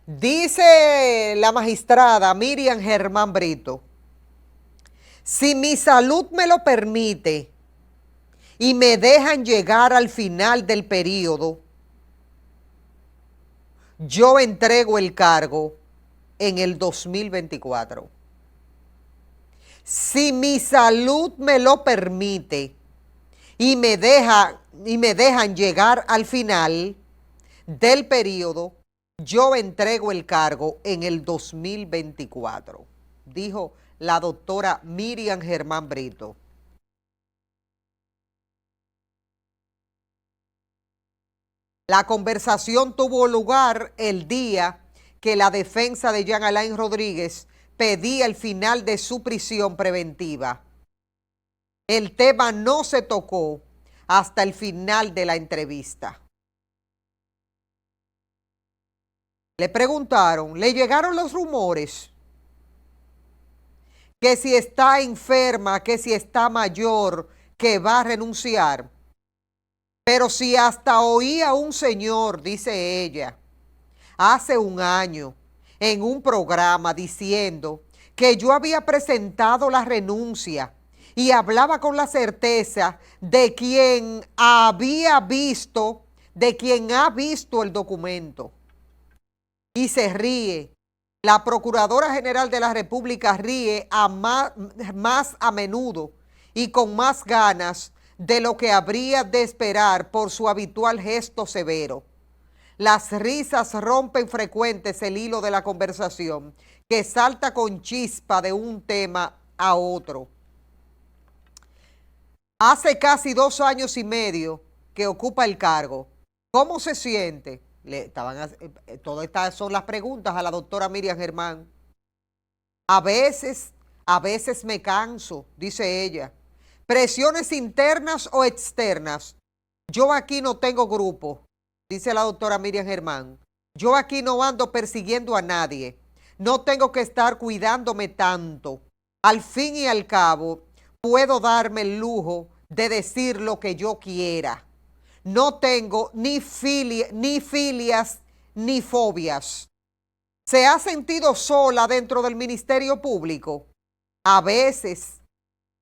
Dice la magistrada Miriam Germán Brito, si mi salud me lo permite y me dejan llegar al final del periodo, yo entrego el cargo en el 2024. Si mi salud me lo permite y me dejan llegar al final del periodo, yo entrego el cargo en el 2024, dijo la doctora Miriam Germán Brito. La conversación tuvo lugar el día que la defensa de Jean Alain Rodríguez pedía el final de su prisión preventiva. El tema no se tocó hasta el final de la entrevista. Le preguntaron, ¿le llegaron los rumores? Que si está enferma, que si está mayor, que va a renunciar. Pero si hasta oía a un señor, dice ella, hace un año, en un programa diciendo que yo había presentado la renuncia y hablaba con la certeza de quien había visto, de quien ha visto el documento. Y se ríe. La Procuradora General de la República ríe más a menudo y con más ganas de lo que habría de esperar por su habitual gesto severo. Las risas rompen frecuentes el hilo de la conversación, que salta con chispa de un tema a otro. Hace casi 2 años y medio que ocupa el cargo. ¿Cómo se siente? Todas estas son las preguntas a la doctora Miriam Germán. A veces me canso, dice ella. Presiones internas o externas. Yo aquí no tengo grupo, dice la doctora Miriam Germán. Yo aquí no ando persiguiendo a nadie. No tengo que estar cuidándome tanto. Al fin y al cabo, puedo darme el lujo de decir lo que yo quiera. No tengo ni filias ni fobias. ¿Se ha sentido sola dentro del Ministerio Público? A veces.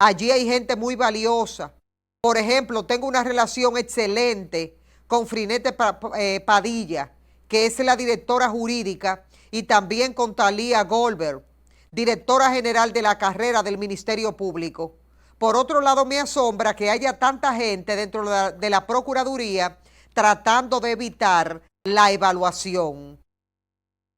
Allí hay gente muy valiosa. Por ejemplo, tengo una relación excelente con Frinete Padilla, que es la directora jurídica, y también con Talía Goldberg, directora general de la carrera del Ministerio Público. Por otro lado, me asombra que haya tanta gente dentro de la Procuraduría tratando de evitar la evaluación.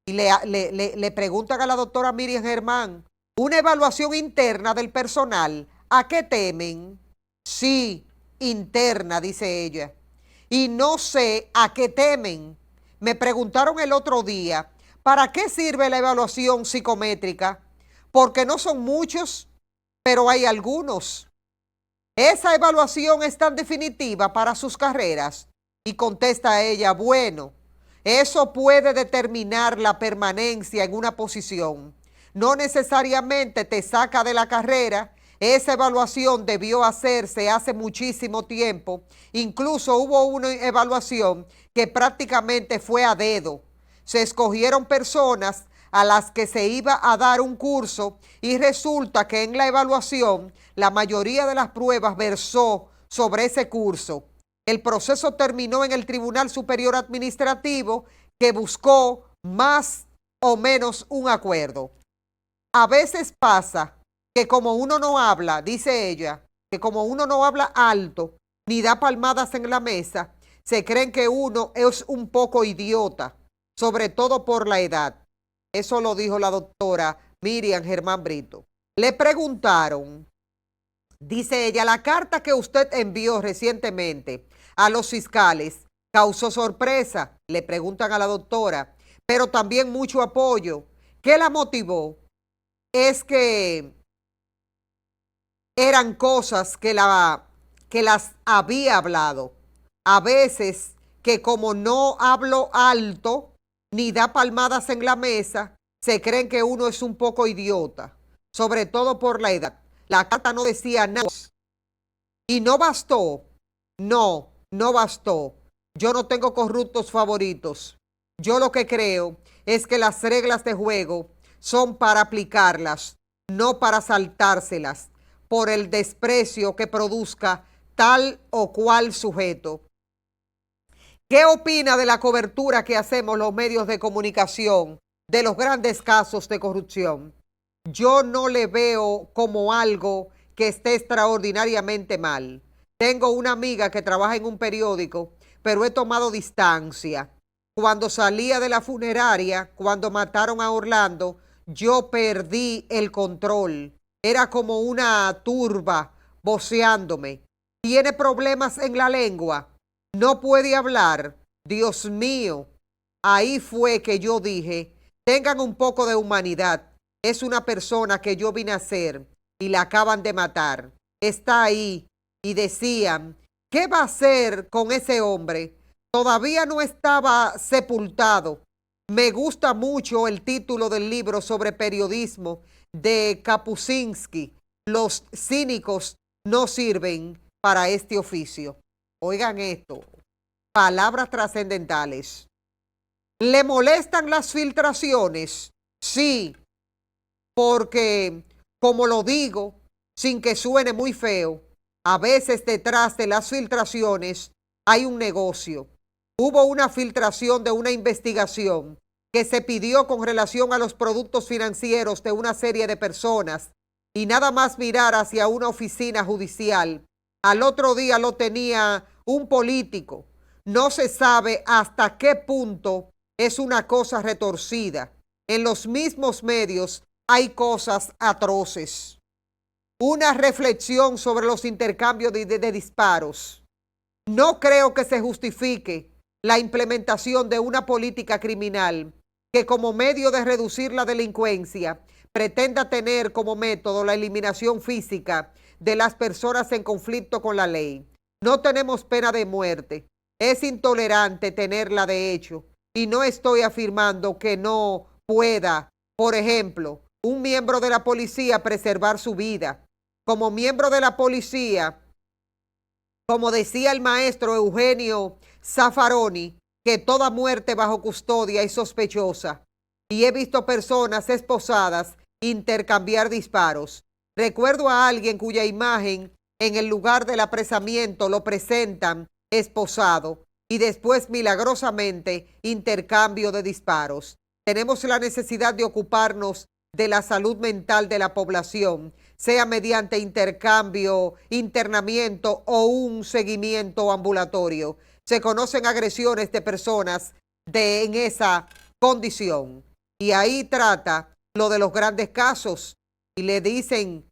Y le preguntan a la doctora Miriam Germán, ¿una evaluación interna del personal? ¿A qué temen? Sí, interna, dice ella. Y no sé a qué temen. Me preguntaron el otro día, ¿para qué sirve la evaluación psicométrica? Porque no son muchos, pero hay algunos. ¿Esa evaluación es tan definitiva para sus carreras? Y contesta ella, bueno, eso puede determinar la permanencia en una posición. No necesariamente te saca de la carrera. Esa evaluación debió hacerse hace muchísimo tiempo. Incluso hubo una evaluación que prácticamente fue a dedo. Se escogieron personas a las que se iba a dar un curso y resulta que en la evaluación la mayoría de las pruebas versó sobre ese curso. El proceso terminó en el Tribunal Superior Administrativo, que buscó más o menos un acuerdo. A veces pasa que como uno no habla, dice ella, que como uno no habla alto ni da palmadas en la mesa, se creen que uno es un poco idiota, sobre todo por la edad. Eso lo dijo la doctora Miriam Germán Brito. Le preguntaron, dice ella, la carta que usted envió recientemente a los fiscales causó sorpresa, le preguntan a la doctora, pero también mucho apoyo. ¿Qué la motivó? Es que eran cosas que las había hablado. A veces que como no hablo alto ni da palmadas en la mesa, se creen que uno es un poco idiota, sobre todo por la edad. La carta no decía nada. Y no bastó. No bastó. Yo no tengo corruptos favoritos. Yo lo que creo es que las reglas de juego son para aplicarlas, no para saltárselas por el desprecio que produzca tal o cual sujeto. ¿Qué opina de la cobertura que hacemos los medios de comunicación de los grandes casos de corrupción? Yo no le veo como algo que esté extraordinariamente mal. Tengo una amiga que trabaja en un periódico, pero he tomado distancia. Cuando salía de la funeraria, cuando mataron a Orlando, yo perdí el control. Era como una turba voceándome. ¿Tiene problemas en la lengua? No puede hablar. Dios mío. Ahí fue que yo dije, tengan un poco de humanidad. Es una persona que yo vine a ser y la acaban de matar. Está ahí y decían, ¿qué va a hacer con ese hombre? Todavía no estaba sepultado. Me gusta mucho el título del libro sobre periodismo de Kapuscinski. Los cínicos no sirven para este oficio. Oigan esto, palabras trascendentales. ¿Le molestan las filtraciones? Sí, porque, como lo digo, sin que suene muy feo, a veces detrás de las filtraciones hay un negocio. Hubo una filtración de una investigación que se pidió con relación a los productos financieros de una serie de personas y nada más mirar hacia una oficina judicial. Al otro día lo tenía un político. No se sabe hasta qué punto es una cosa retorcida. En los mismos medios hay cosas atroces. Una reflexión sobre los intercambios de disparos. No creo que se justifique la implementación de una política criminal que como medio de reducir la delincuencia pretenda tener como método la eliminación física de las personas en conflicto con la ley. No tenemos pena de muerte. Es intolerante tenerla de hecho y no estoy afirmando que no pueda, por ejemplo, un miembro de la policía preservar su vida. Como miembro de la policía, como decía el maestro Eugenio Zaffaroni, que toda muerte bajo custodia es sospechosa. Y he visto personas esposadas intercambiar disparos. Recuerdo a alguien cuya imagen en el lugar del apresamiento lo presentan esposado y después milagrosamente intercambio de disparos. Tenemos la necesidad de ocuparnos de la salud mental de la población, sea mediante intercambio, internamiento o un seguimiento ambulatorio. Se conocen agresiones de personas en esa condición. Y ahí trata lo de los grandes casos y le dicen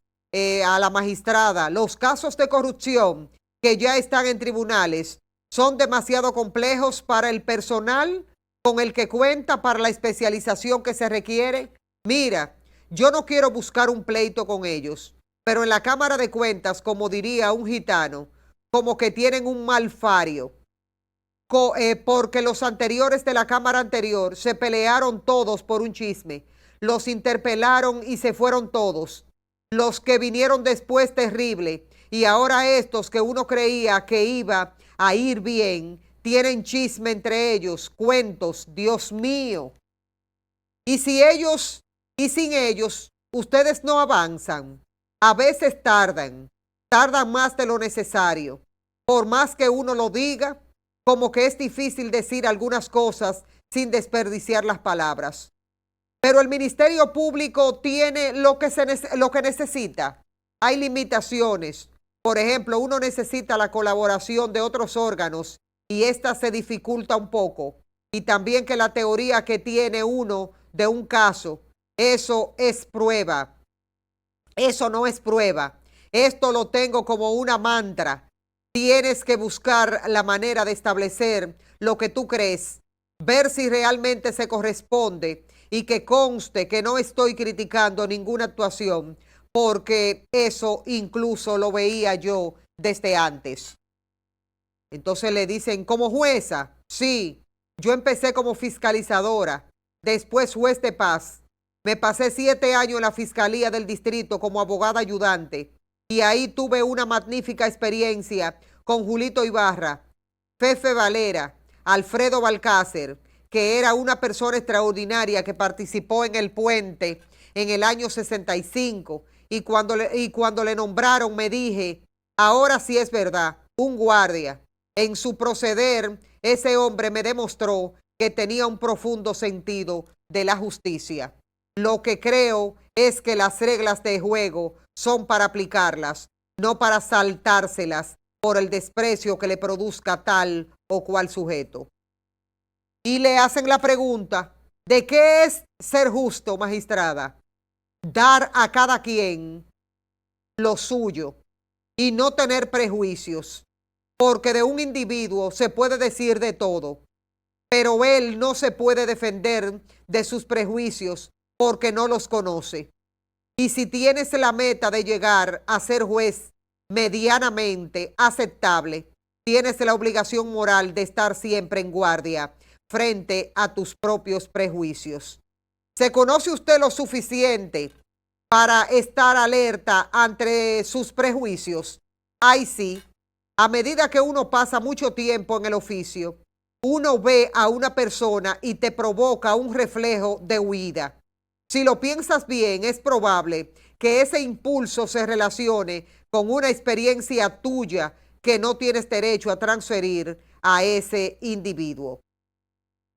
a la magistrada, los casos de corrupción que ya están en tribunales son demasiado complejos para el personal con el que cuenta, para la especialización que se requiere. Mira, yo no quiero buscar un pleito con ellos, pero en la Cámara de Cuentas, como diría un gitano, como que tienen un malfario, porque los anteriores de la Cámara anterior se pelearon todos por un chisme, los interpelaron y se fueron todos. Los que vinieron después, terrible, y ahora estos que uno creía que iba a ir bien, tienen chisme entre ellos, cuentos, Dios mío. Y sin ellos, ustedes no avanzan. A veces tardan más de lo necesario. Por más que uno lo diga, como que es difícil decir algunas cosas sin desperdiciar las palabras. Pero el Ministerio Público tiene lo que necesita. Hay limitaciones. Por ejemplo, uno necesita la colaboración de otros órganos y esta se dificulta un poco. Y también que la teoría que tiene uno de un caso, eso es prueba. Eso no es prueba. Esto lo tengo como una mantra. Tienes que buscar la manera de establecer lo que tú crees, ver si realmente se corresponde y que conste que no estoy criticando ninguna actuación, porque eso incluso lo veía yo desde antes. Entonces le dicen, ¿como jueza? Sí, yo empecé como fiscalizadora, después juez de paz. Me pasé 7 años en la Fiscalía del Distrito como abogada ayudante y ahí tuve una magnífica experiencia con Julito Ibarra, Fefe Valera, Alfredo Balcácer, que era una persona extraordinaria que participó en el puente en el año 65 y cuando le nombraron me dije, ahora sí es verdad, un guardia. En su proceder, ese hombre me demostró que tenía un profundo sentido de la justicia. Lo que creo es que las reglas de juego son para aplicarlas, no para saltárselas por el desprecio que le produzca tal o cual sujeto. Y le hacen la pregunta, ¿de qué es ser justo, magistrada? Dar a cada quien lo suyo y no tener prejuicios, porque de un individuo se puede decir de todo, pero él no se puede defender de sus prejuicios porque no los conoce. Y si tienes la meta de llegar a ser juez medianamente aceptable, tienes la obligación moral de estar siempre en guardia frente a tus propios prejuicios. ¿Se conoce usted lo suficiente para estar alerta ante sus prejuicios? Ay, sí. A medida que uno pasa mucho tiempo en el oficio, uno ve a una persona y te provoca un reflejo de huida. Si lo piensas bien, es probable que ese impulso se relacione con una experiencia tuya que no tienes derecho a transferir a ese individuo.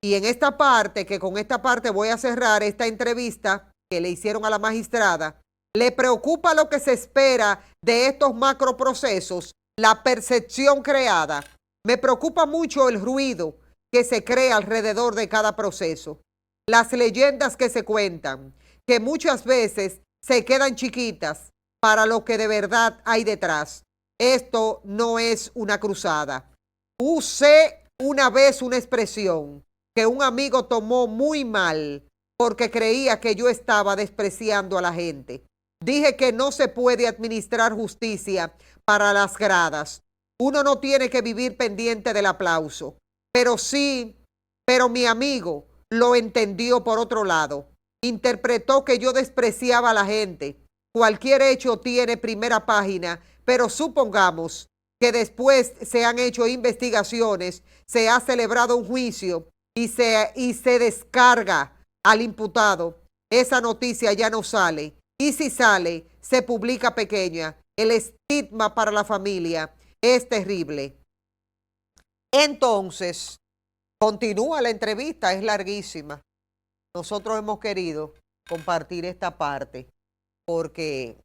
Y en esta parte, que con esta parte voy a cerrar esta entrevista que le hicieron a la magistrada, ¿le preocupa lo que se espera de estos macroprocesos, la percepción creada? Me preocupa mucho el ruido que se crea alrededor de cada proceso, las leyendas que se cuentan, que muchas veces se quedan chiquitas para lo que de verdad hay detrás. Esto no es una cruzada. Usé una vez una expresión que un amigo tomó muy mal porque creía que yo estaba despreciando a la gente. Dije que no se puede administrar justicia para las gradas. Uno no tiene que vivir pendiente del aplauso. Pero mi amigo lo entendió por otro lado. Interpretó que yo despreciaba a la gente. Cualquier hecho tiene primera página, pero supongamos que después se han hecho investigaciones, se ha celebrado un juicio y se descarga al imputado. Esa noticia ya no sale. Y si sale, se publica pequeña. El estigma para la familia es terrible. Entonces, continúa la entrevista, es larguísima. Nosotros hemos querido compartir esta parte porque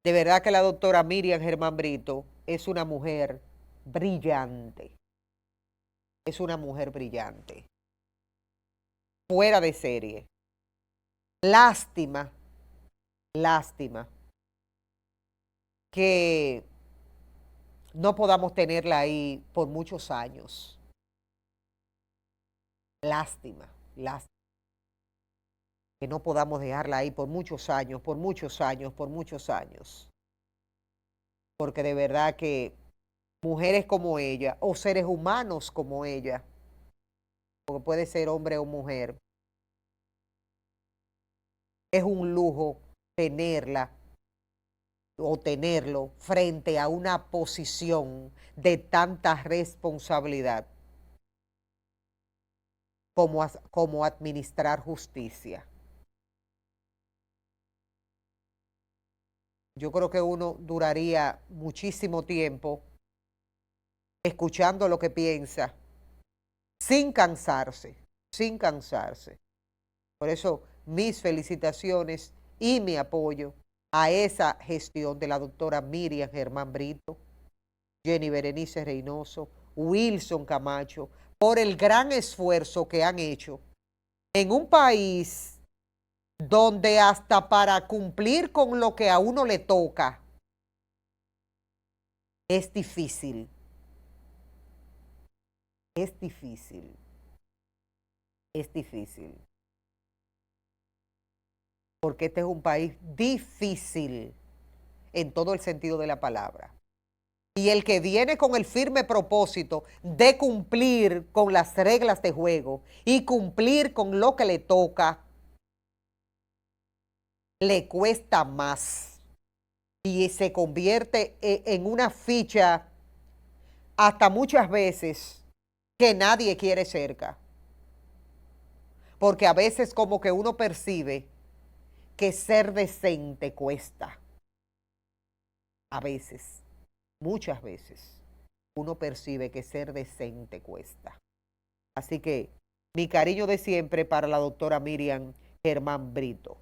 de verdad que la doctora Miriam Germán Brito es una mujer brillante. Es una mujer brillante. Fuera de serie. Lástima que no podamos tenerla ahí por muchos años. Lástima que no podamos dejarla ahí por muchos años. Porque de verdad que mujeres como ella, o seres humanos como ella, porque puede ser hombre o mujer, es un lujo tenerla o tenerlo frente a una posición de tanta responsabilidad como administrar justicia. Yo creo que uno duraría muchísimo tiempo escuchando lo que piensa, sin cansarse. Por eso, mis felicitaciones y mi apoyo a esa gestión de la doctora Miriam Germán Brito, Jenny Berenice Reynoso, Wilson Camacho, por el gran esfuerzo que han hecho en un país donde hasta para cumplir con lo que a uno le toca es difícil. Es difícil. Porque este es un país difícil en todo el sentido de la palabra. Y el que viene con el firme propósito de cumplir con las reglas de juego y cumplir con lo que le toca, le cuesta más. Y se convierte en una ficha hasta muchas veces que nadie quiere cerca. Porque a veces como que uno percibe que ser decente cuesta. A veces, muchas veces, uno percibe que ser decente cuesta. Así que mi cariño de siempre para la doctora Miriam Germán Brito.